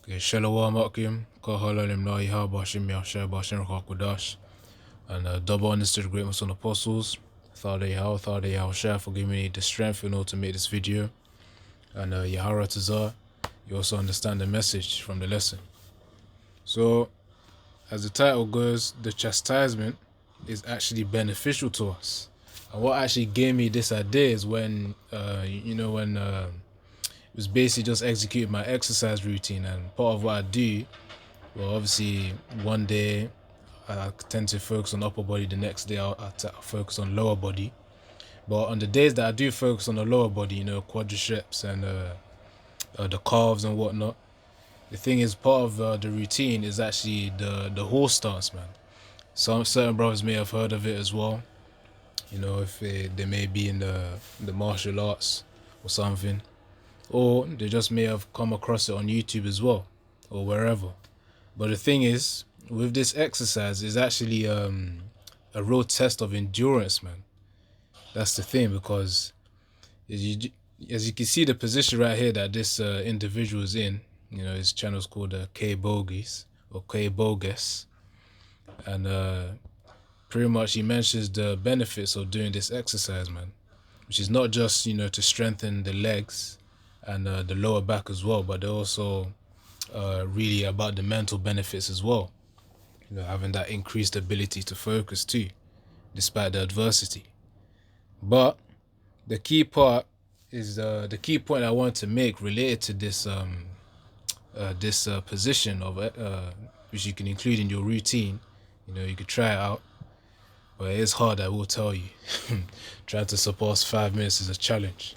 Okay, Shalom Akim, Kahalalim Na Yahabashim Yashab Bashim Hakudash, and double honors to the great Muslim apostles. Thade Yahushua for giving me the strength in order to make this video. And Yahara Tazar, you also understand the message from the lesson. So, as the title goes, the chastisement is actually beneficial to us. And what actually gave me this idea is when, it was basically just executing my exercise routine, and part of what I do, well, obviously, one day I tend to focus on upper body, the next day I'll focus on lower body. But on the days that I do focus on the lower body, quadriceps and the calves and whatnot, the thing is, part of the routine is actually the horse stance, man. Some certain brothers may have heard of it as well. If they may be in the martial arts or something, or they just may have come across it on YouTube as well, or wherever. But the thing is, with this exercise, it's actually a real test of endurance, man. That's the thing, because as you can see the position right here that this individual is in, his channel is called K Bogies or K Bogus, and pretty much he mentions the benefits of doing this exercise, man, which is not just to strengthen the legs and the lower back as well, but they're also really about the mental benefits as well. Having that increased ability to focus too, despite the adversity. But the key part is the key point I want to make related to this position of which you can include in your routine. You could try it out, but it is hard, I will tell you. Trying to surpass 5 minutes is a challenge.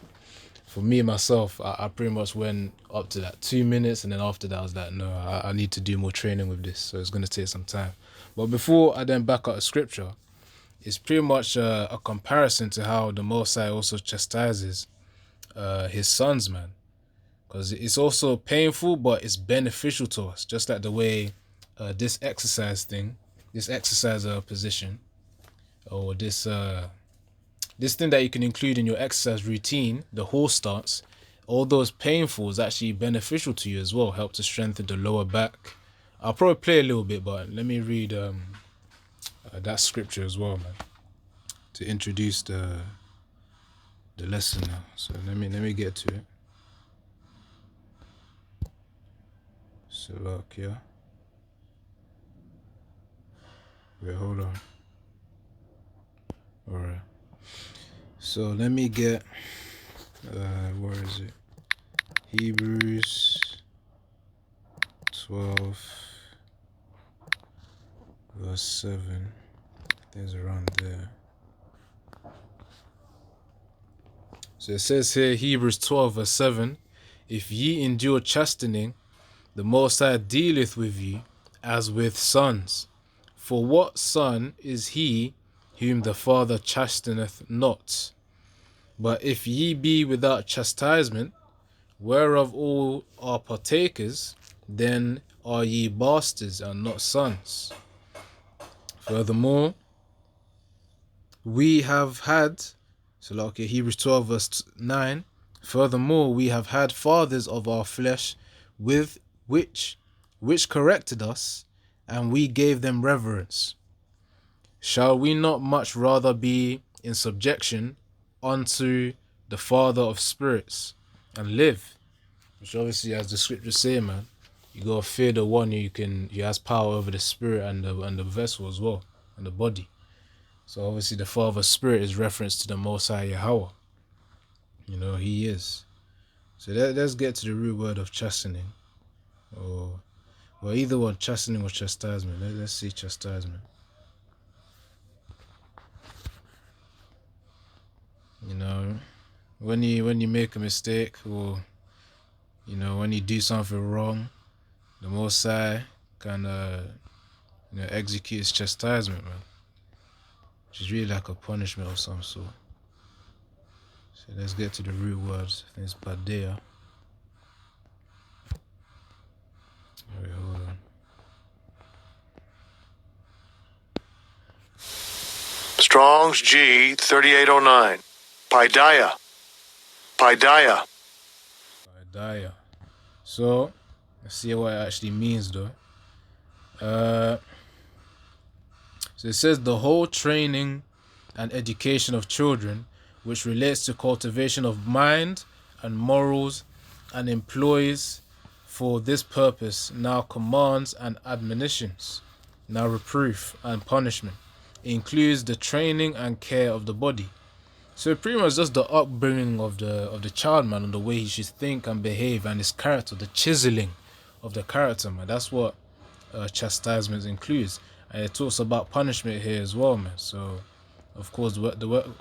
For me, myself, I pretty much went up to that 2 minutes, and then after that I was like, no, I need to do more training with this, so it's going to take some time. But before I then back up the scripture, it's pretty much a comparison to how the Most High also chastises his sons, man. Because it's also painful, but it's beneficial to us, just like the way this exercise position, or this thing that you can include in your exercise routine, the horse stance, although it's painful, is actually beneficial to you as well. Help to strengthen the lower back. I'll probably play a little bit, but let me read that scripture as well, man, to introduce the lesson now. So let me get to it. So look, yeah. Wait, hold on. All right. So let me get where is it? Hebrews 12 verse 7. There's around there. So it says here, Hebrews 12 verse 7, if ye endure chastening, the Most High dealeth with you as with sons. For what son is he whom the Father chasteneth not? But if ye be without chastisement, whereof all are partakers, then are ye bastards and not sons. Furthermore, we have had, Hebrews 12 verse 9, furthermore we have had fathers of our flesh with which corrected us, and we gave them reverence. Shall we not much rather be in subjection unto the Father of spirits and live? Which obviously, as the scriptures say, man, you gotta fear the one who has power over the spirit and the vessel as well, and the body. So obviously the Father Spirit is reference to the Most High Yahweh. He is. So let's get to the root word of chastening. Or either one, chastening or chastisement. Let's see chastisement. When you make a mistake, or when you do something wrong, the Most High can execute his chastisement, man, which is really like a punishment of some sort. So let's get to the root words. I think it's badea. Wait, hold on. Strong's G 3809. Paideia. So Let's see what it actually means though. So it says the whole training and education of children, which relates to cultivation of mind and morals, and employs for this purpose now commands and admonitions, now reproof and punishment. It includes the training and care of the body. So pretty much just the upbringing of the child, man, and the way he should think and behave, and his character, the chiseling of the character, man. That's what chastisement includes, and it talks about punishment here as well, man. So, of course,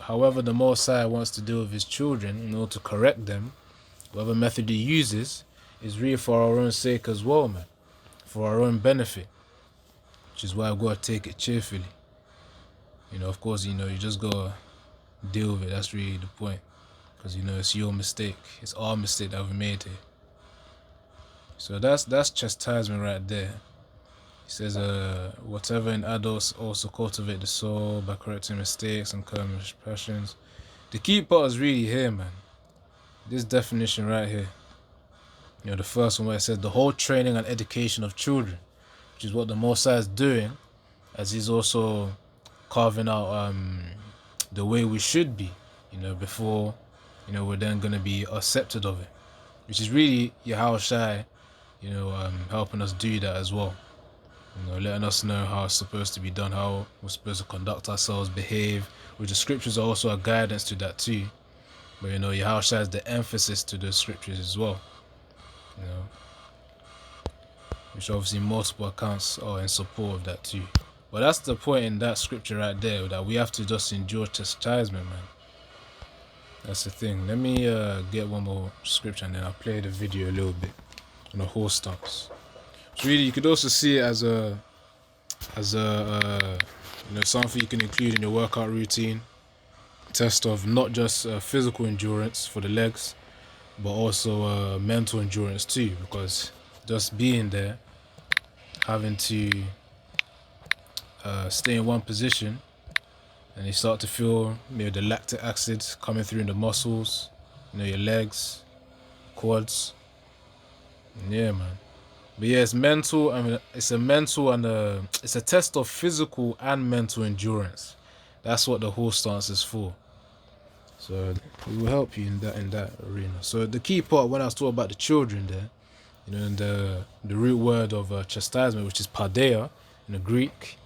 however the Most High wants to deal with his children in order to correct them, whatever method he uses, is really for our own sake as well, man, for our own benefit, which is why I've got to take it cheerfully. Of course, you just gotta deal with it. That's really the point, because it's your mistake, it's our mistake that we made here. So that's chastisement right there. He says, whatever in adults also cultivate the soul by correcting mistakes and curbing passions. The key part is really here, man. This definition right here. The first one where it says the whole training and education of children, which is what the Most High is doing, as he's also carving out the way we should be, before, we're then going to be accepted of it, which is really Yahushai, helping us do that as well. Letting us know how it's supposed to be done, how we're supposed to conduct ourselves, behave, which the scriptures are also a guidance to that too. But Yahushua has the emphasis to the scriptures as well. Which obviously multiple accounts are in support of that too. But that's the point in that scripture right there, that we have to just endure chastisement, man. That's the thing. Let me get one more scripture and then I'll play the video a little bit on a horse stance. So really, you could also see it as a something you can include in your workout routine. Test of not just physical endurance for the legs, but also mental endurance too, because just being there, having to stay in one position, and you start to feel the lactic acid coming through in the muscles, your legs, quads. And yeah, man. But yeah, it's mental. It's a test of physical and mental endurance. That's what the horse stance is for. So it will help you in that arena. So the key part when I was talking about the children there, and the root word of chastisement, which is paideia in the Greek,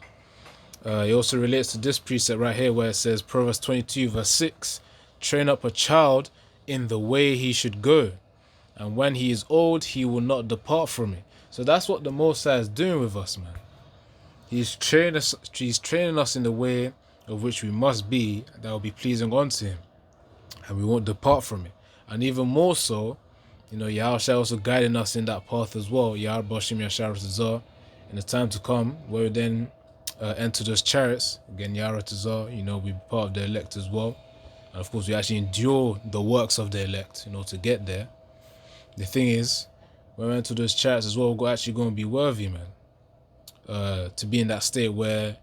it also relates to this precept right here where it says Proverbs 22 verse 6, train up a child in the way he should go, and when he is old he will not depart from it. So that's what the Most High is doing with us, man. He's training us in the way of which we must be, that will be pleasing unto him, and we won't depart from it. And even more so, Yahushua also guiding us in that path as well. In the time to come, where we then enter those chariots, again, we be part of the elect as well. And of course, we actually endure the works of the elect, to get there. The thing is, when we enter those chariots as well, we're actually going to be worthy, man. To be in that state where,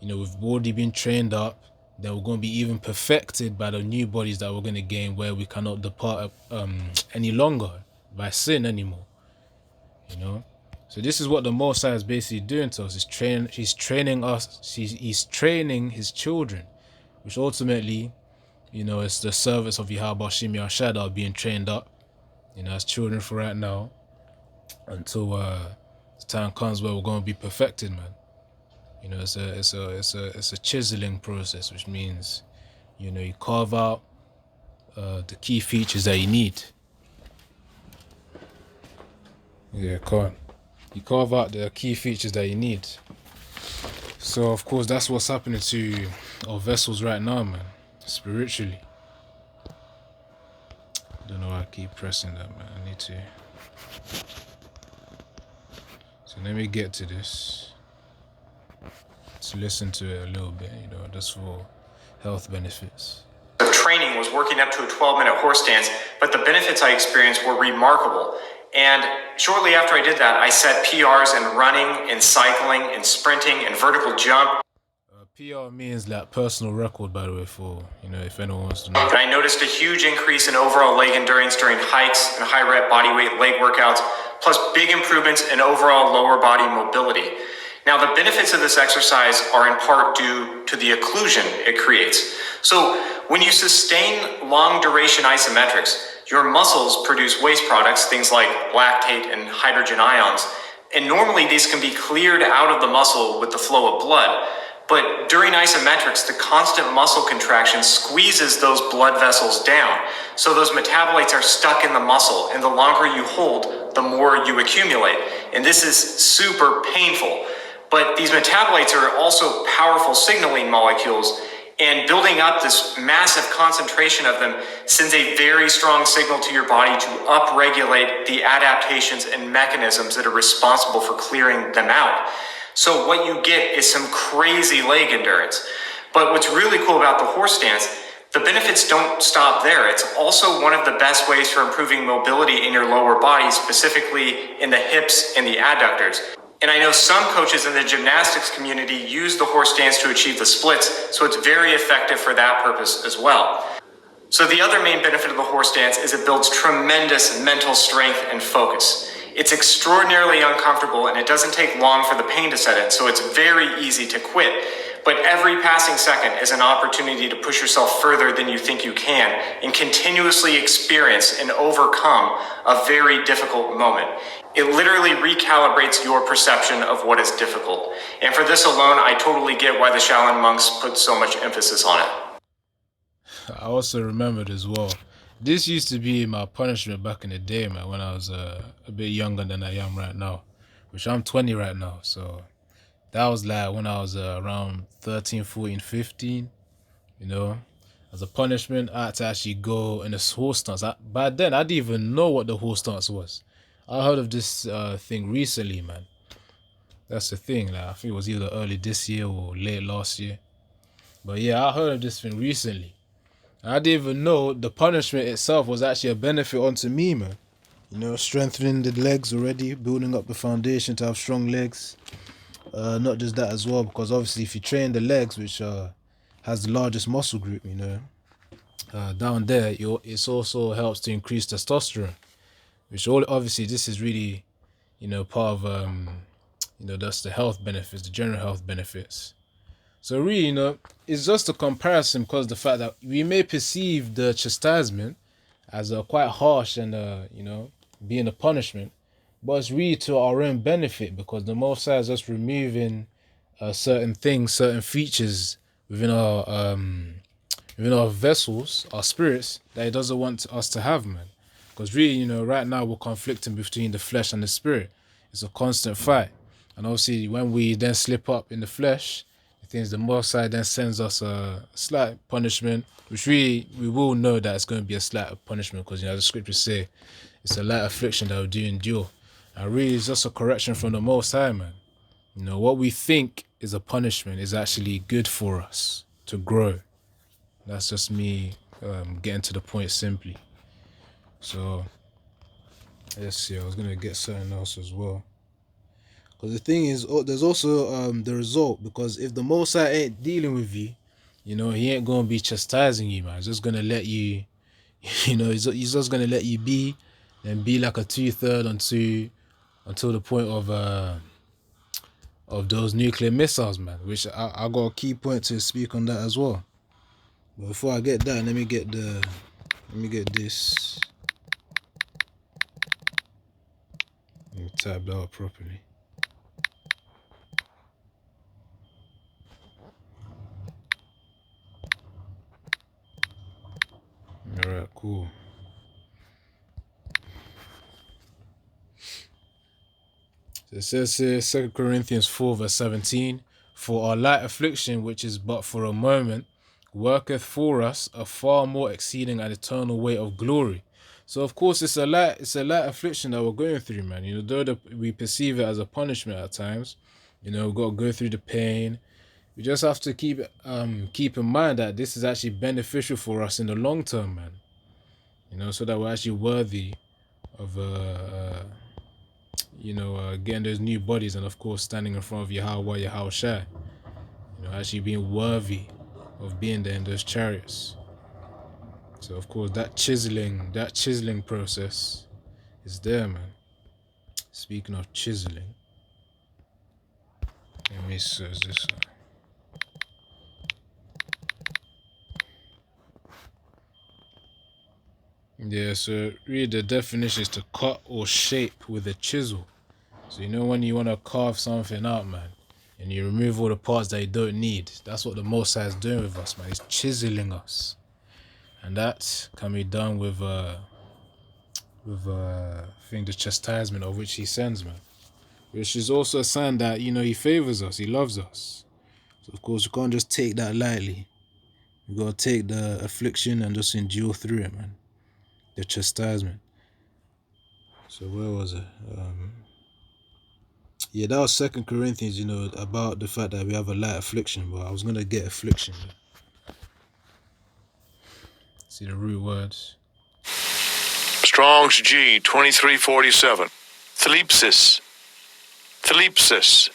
we've already been trained up, then we're going to be even perfected by the new bodies that we're going to gain, where we cannot depart any longer by sin anymore. So this is what the Most High is basically doing to us. He's training us. He's training his children, which ultimately, it's the service of Yahweh Shim Yahshua that are being trained up, as children for right now, until the time comes where we're going to be perfected, man. It's a chiseling process, which means, you carve out the key features that you need. Yeah, you carve out the key features that you need. So of course that's what's happening to our vessels right now, man, spiritually. Don't know why I keep pressing that, man. I need to. So let me get to this. To listen to it a little bit, just for health benefits. Training was working up to a 12-minute horse stance, but the benefits I experienced were remarkable. And shortly after I did that, I set PRs in running, in cycling, in sprinting, in vertical jump. PR means like personal record, by the way, for, if anyone wants to know. And I noticed a huge increase in overall leg endurance during hikes and high rep bodyweight leg workouts, plus big improvements in overall lower body mobility. Now, the benefits of this exercise are in part due to the occlusion it creates. So, when you sustain long duration isometrics, your muscles produce waste products, things like lactate and hydrogen ions, and normally these can be cleared out of the muscle with the flow of blood. But during isometrics, the constant muscle contraction squeezes those blood vessels down. So those metabolites are stuck in the muscle, and the longer you hold, the more you accumulate. And this is super painful. But these metabolites are also powerful signaling molecules, and building up this massive concentration of them sends a very strong signal to your body to upregulate the adaptations and mechanisms that are responsible for clearing them out. So what you get is some crazy leg endurance. But what's really cool about the horse stance, the benefits don't stop there. It's also one of the best ways for improving mobility in your lower body, specifically in the hips and the adductors. And I know some coaches in the gymnastics community use the horse stance to achieve the splits, so it's very effective for that purpose as well. So the other main benefit of the horse stance is it builds tremendous mental strength and focus. It's extraordinarily uncomfortable, and it doesn't take long for the pain to set in, so it's very easy to quit. But every passing second is an opportunity to push yourself further than you think you can and continuously experience and overcome a very difficult moment. It literally recalibrates your perception of what is difficult. And for this alone, I totally get why the Shaolin monks put so much emphasis on it. I also remembered as well. This used to be my punishment back in the day, man, when I was a bit younger than I am right now, which I'm 20 right now. So that was like when I was around 13, 14, 15, As a punishment, I had to actually go in a horse stance. By then, I didn't even know what the horse stance was. I heard of this thing recently, man. That's the thing. Like, I think it was either early this year or late last year. But yeah, I heard of this thing recently. I didn't even know the punishment itself was actually a benefit onto me, man. Strengthening the legs already, building up the foundation to have strong legs. Not just that as well, because obviously if you train the legs, which has the largest muscle group, down there, it also helps to increase testosterone, which obviously this is really, part of, that's the health benefits, the general health benefits. So really, it's just a comparison because the fact that we may perceive the chastisement as quite harsh and, being a punishment, but it's really to our own benefit because the Most High is just removing certain things, certain features within our vessels, our spirits, that He doesn't want us to have, man. Because really, right now we're conflicting between the flesh and the spirit. It's a constant fight. And obviously, when we then slip up in the flesh, the Most High then sends us a slight punishment, which we will know that it's going to be a slight punishment because, the scriptures say it's a light affliction that we do endure. And really, it's just a correction from the Most High, man. What we think is a punishment is actually good for us to grow. That's just me getting to the point simply. So, let's see. I was going to get something else as well. Because the thing is, there's also the result. Because if the Most High ain't dealing with you, He ain't going to be chastising you, man. He's just going to let you, He's just going to let you be, and be like a 2/3 until the point of those nuclear missiles, man. Which I got a key point to speak on that as well. But before I get that, let me get this. Let me type that out properly. Alright, cool. It says here, 2 Corinthians 4 verse 17, for our light affliction, which is but for a moment, worketh for us a far more exceeding and eternal weight of glory. So of course it's a light affliction that we're going through, man. Though we perceive it as a punishment at times, we've got to go through the pain. We just have to keep in mind that this is actually beneficial for us in the long term, man. So that we're actually worthy of getting those new bodies, and of course standing in front of Yahweh Shai. actually being worthy of being there in those chariots. So of course that chiseling process is there, man. Speaking of chiseling, let me search this up. Yeah, so read the definition is to cut or shape with a chisel. So you know when you want to carve something out, man, and you remove all the parts that you don't need, that's what the Most High is doing with us, man. He's chiseling us. And that can be done with I think the chastisement of which he sends, man. Which is also a sign that, you know, he favors us, he loves us. So of course we can't just take that lightly. We gotta take the affliction and just endure through it, man. The chastisement. So where was it? Yeah, that was 2 Corinthians, you know, about the fact that we have a light affliction, but I was gonna get affliction. See the root words. Strong's G 2347. Thlipsis. Thlipsis.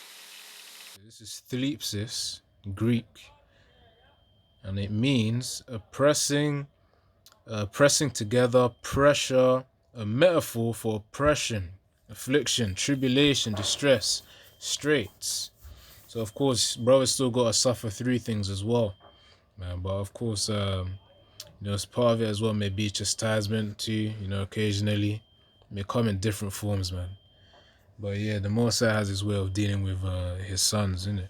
This is thlipsis, Greek, and it means a pressing together, pressure, a metaphor for oppression, affliction, tribulation, distress, straits. So of course, brothers still gotta suffer through things as well, man. But of course, you know, as part of it as well may be chastisement too. You know, occasionally, it may come in different forms, man. But yeah, the Most High has his way of dealing with his sons, innit?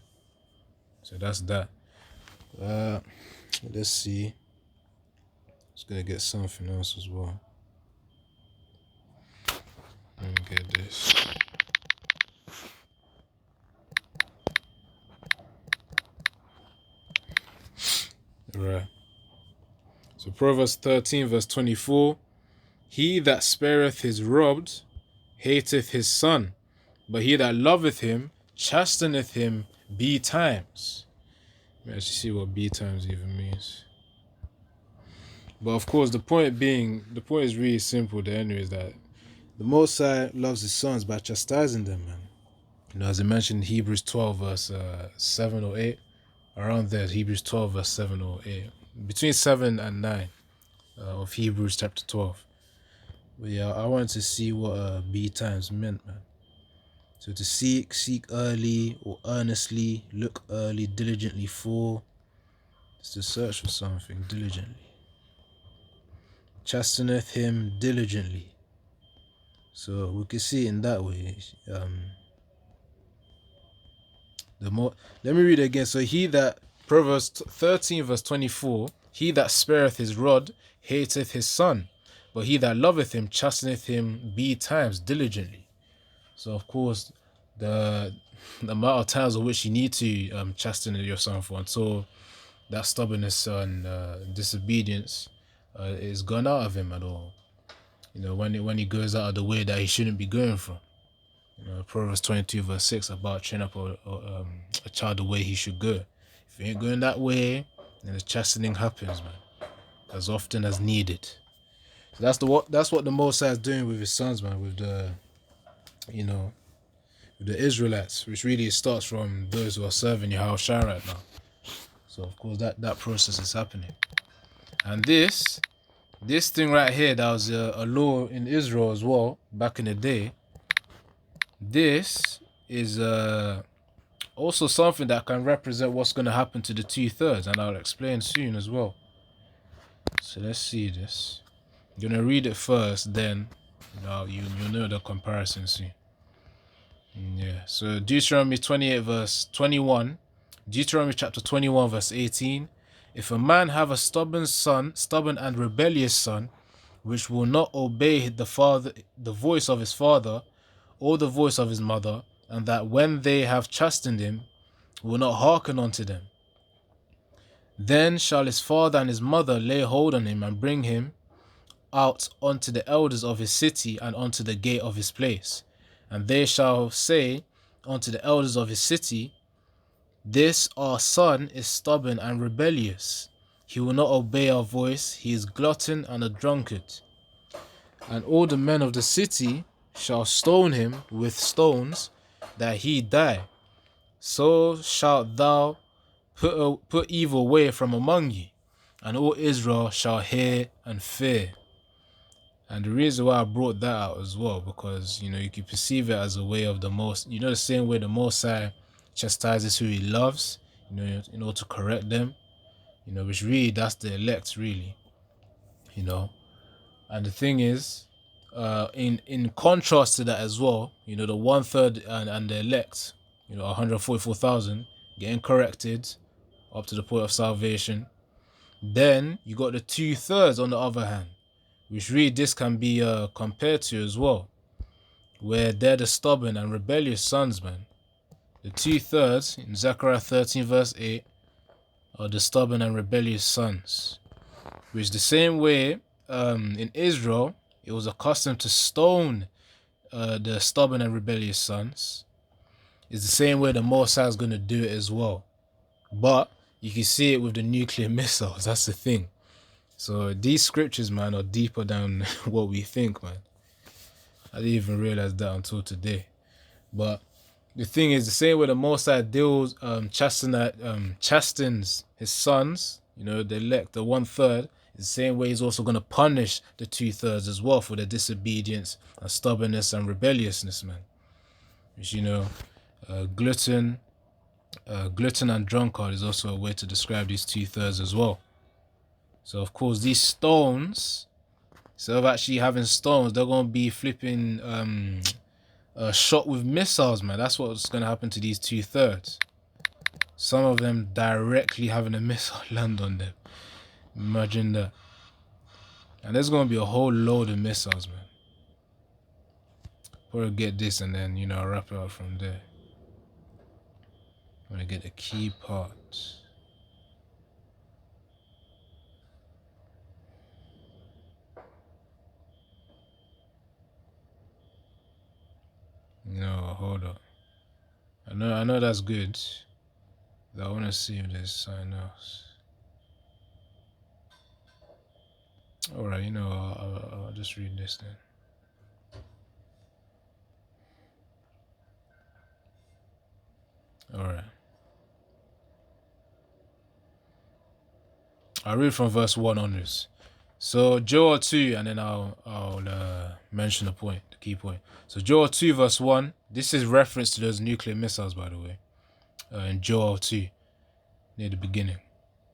So that's that. Let's see. Just gonna get something else as well. Let me get this. Right. So Proverbs 13 verse 24. He that spareth his rod hateth his son, but he that loveth him chasteneth him betimes. Let me actually see what betimes even means. But of course, the point is really simple there anyway, is that the Most High loves his sons by chastising them, man. You know, as I mentioned, Hebrews 12 verse 7 or 8, around there, Hebrews 12 verse 7 or 8, between 7 and 9 of Hebrews chapter 12. But yeah, I wanted to see what B times meant, man. So to seek early or earnestly, look early, diligently for, is to search for something diligently. Chasteneth him diligently. So we can see it in that way. Let me read it again. So he that, Proverbs 13 verse 24, he that spareth his rod hateth his son, but he that loveth him chasteneth him betimes diligently. So of course, the amount of times in which you need to chasten your son for until that stubbornness and disobedience is gone out of him at all. You know, when he goes out of the way that he shouldn't be going from. You know, Proverbs 22 verse 6 about training up a child the way he should go. If he ain't going that way, then the chastening happens, man, as often as needed. So that's what the Most High is doing with his sons, man, with the, you know, with the Israelites, which really starts from those who are serving Yahushua right now. So of course that process is happening. And this thing right here, that was a law in Israel as well back in the day. This is also something that can represent what's going to happen to the 2/3, and I'll explain soon as well. So let's see this. I'm going to read it first, then you'll know the comparison soon. Yeah, so Deuteronomy 28 verse 21, Deuteronomy chapter 21 verse 18. If a man have a stubborn and rebellious son, which will not obey the voice of his father, or the voice of his mother, and that when they have chastened him, will not hearken unto them, then shall his father and his mother lay hold on him and bring him out unto the elders of his city and unto the gate of his place. And they shall say unto the elders of his city, this our son is stubborn and rebellious. He will not obey our voice. He is glutton and a drunkard. And all the men of the city shall stone him with stones, that he die. So shalt thou put evil away from among you, and all Israel shall hear and fear. And the reason why I brought that out as well, because, you know, you can perceive it as a way of the most, you know, the same way the Most High chastises who he loves, you know, in order to correct them, you know, which really, that's the elect, really, you know. And the thing is, in contrast to that as well, you know, the 1/3 and the elect, you know, 144,000 getting corrected up to the point of salvation. Then you got the 2/3 on the other hand, which really this can be compared to as well, where they're the stubborn and rebellious sons, man. The 2/3 in Zechariah 13 verse 8 are the stubborn and rebellious sons, which the same way in Israel, it was accustomed to stone the stubborn and rebellious sons. It's the same way the Most High is going to do it as well. But you can see it with the nuclear missiles. That's the thing. So these scriptures, man, are deeper than what we think, man. I didn't even realize that until today. But the thing is, the same way the Most High deals, chastens his sons, you know, the elect, the 1/3, the same way he's also going to punish the 2/3 as well for their disobedience and stubbornness and rebelliousness, man. Which, you know, glutton and drunkard is also a way to describe these 2/3 as well. So, of course, these stones, instead of actually having stones, they're going to be flipping shot with missiles, man. That's what's going to happen to these 2/3. Some of them directly having a missile land on them. Imagine that. And there's going to be a whole load of missiles, man. We'll get this and then, you know, I'll wrap it up from there. I'm going to get the key parts. No, hold up. I know that's good. But I want to see if there's something else. Alright, you know, I'll just read this then. Alright. I'll read from verse 1 onwards. So Joel 2, and then I'll mention the key point. So Joel 2 verse 1, this is reference to those nuclear missiles, by the way, in Joel 2, near the beginning.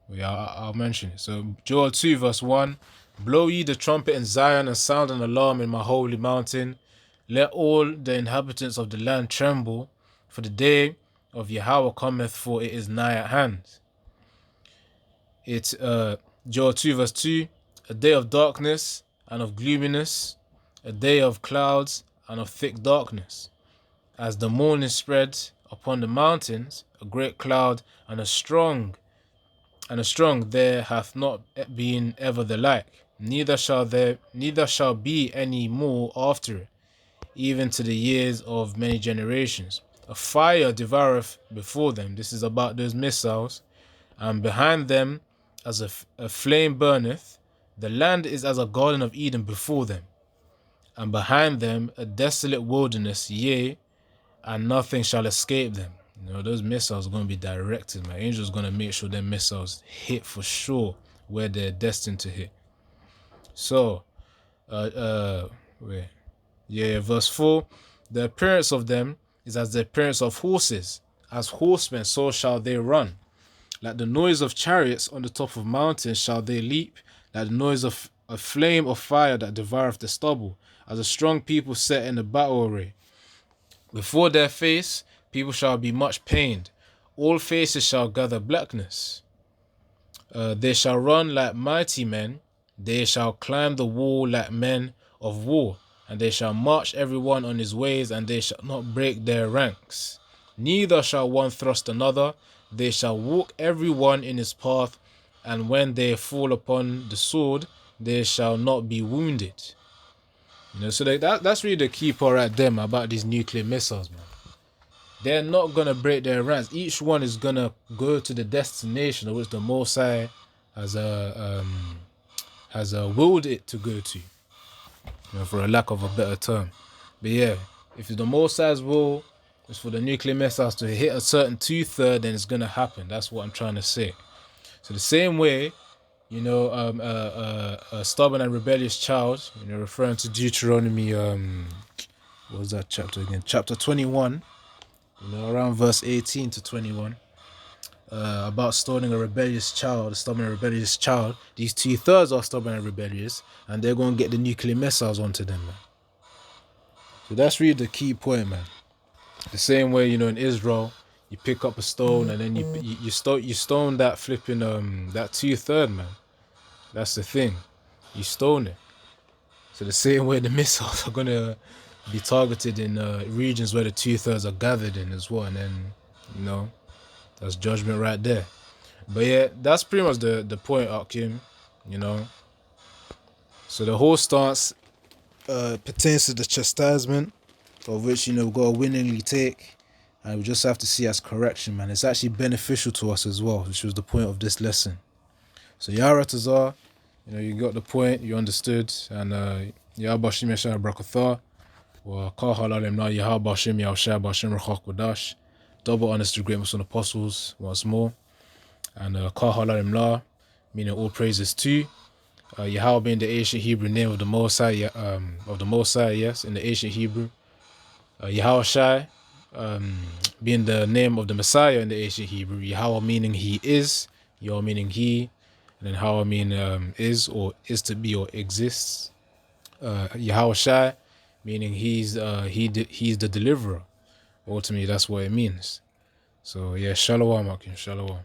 Yeah, I'll mention it. So Joel 2 verse 1, blow ye the trumpet in Zion and sound an alarm in my holy mountain. Let all the inhabitants of the land tremble, for the day of Yahweh cometh, for it is nigh at hand. It's Joel 2 verse 2, a day of darkness and of gloominess, a day of clouds and of thick darkness. As the morning spread upon the mountains, a great cloud and a strong there hath not been ever the like, neither shall be any more after it, even to the years of many generations. A fire devoureth before them. This is about those missiles. And behind them as a flame burneth. The land is as a garden of Eden before them, and behind them a desolate wilderness, yea, and nothing shall escape them. You know, those missiles are going to be directed. My angel's going to make sure them missiles hit for sure where they're destined to hit. So, verse 4, the appearance of them is as the appearance of horses. As horsemen, so shall they run. Like the noise of chariots on the top of mountains shall they leap, like the noise of a flame of fire that devoureth the stubble, as a strong people set in the battle array. Before their face, people shall be much pained. All faces shall gather blackness. They shall run like mighty men. They shall climb the wall like men of war. And they shall march every one on his ways, and they shall not break their ranks. Neither shall one thrust another. They shall walk every one in his path, and when they fall upon the sword, they shall not be wounded. You know, so that's really the key part right there, man, about these nuclear missiles, man. They're not gonna break their ranks. Each one is gonna go to the destination of which the Most High has willed it to go to. You know, for a lack of a better term. But yeah, if the Most High's will is for the nuclear missiles to hit a certain 2/3, then it's gonna happen. That's what I'm trying to say. So the same way, you know, a stubborn and rebellious child, you know, referring to Deuteronomy, what was that chapter again? Chapter 21, you know, around verse 18 to 21. About stoning a rebellious child, a stubborn and rebellious child. These 2/3 are stubborn and rebellious, and they're going to get the nuclear missiles onto them, man. So that's really the key point, man. The same way, you know, in Israel, you pick up a stone and then you stone that flipping that 2/3, man. That's the thing. You stone it. So the same way the missiles are gonna be targeted in regions where the 2/3 are gathered in as well, and then, you know, that's judgment right there. But yeah, that's pretty much the point, Akim. You know. So the whole stance pertains to the chastisement, of which, you know, we've got to willingly take, and we just have to see as correction, man. It's actually beneficial to us as well, which was the point of this lesson. So Yara Tazar, you know, you got the point, you understood, and Ya Bashim Yashar Brakatha, wa Kahalalem Na Yaha Bashim Yashar Bashim Rakhak Wadash, double honest to great Muslim apostles once more, and Kahalalem La, meaning all praises to Yahweh being the ancient Hebrew name of the Mosai, yes, in the ancient Hebrew. Yahweh Shai, being the name of the Messiah in the ancient Hebrew. Yahweh meaning he is, Yahweh meaning he, and then Hawa meaning is or is to be or exists. Yahweh Shai, meaning he's the deliverer. Ultimately, that's what it means. So yeah, Shalom, Akim, Shalom.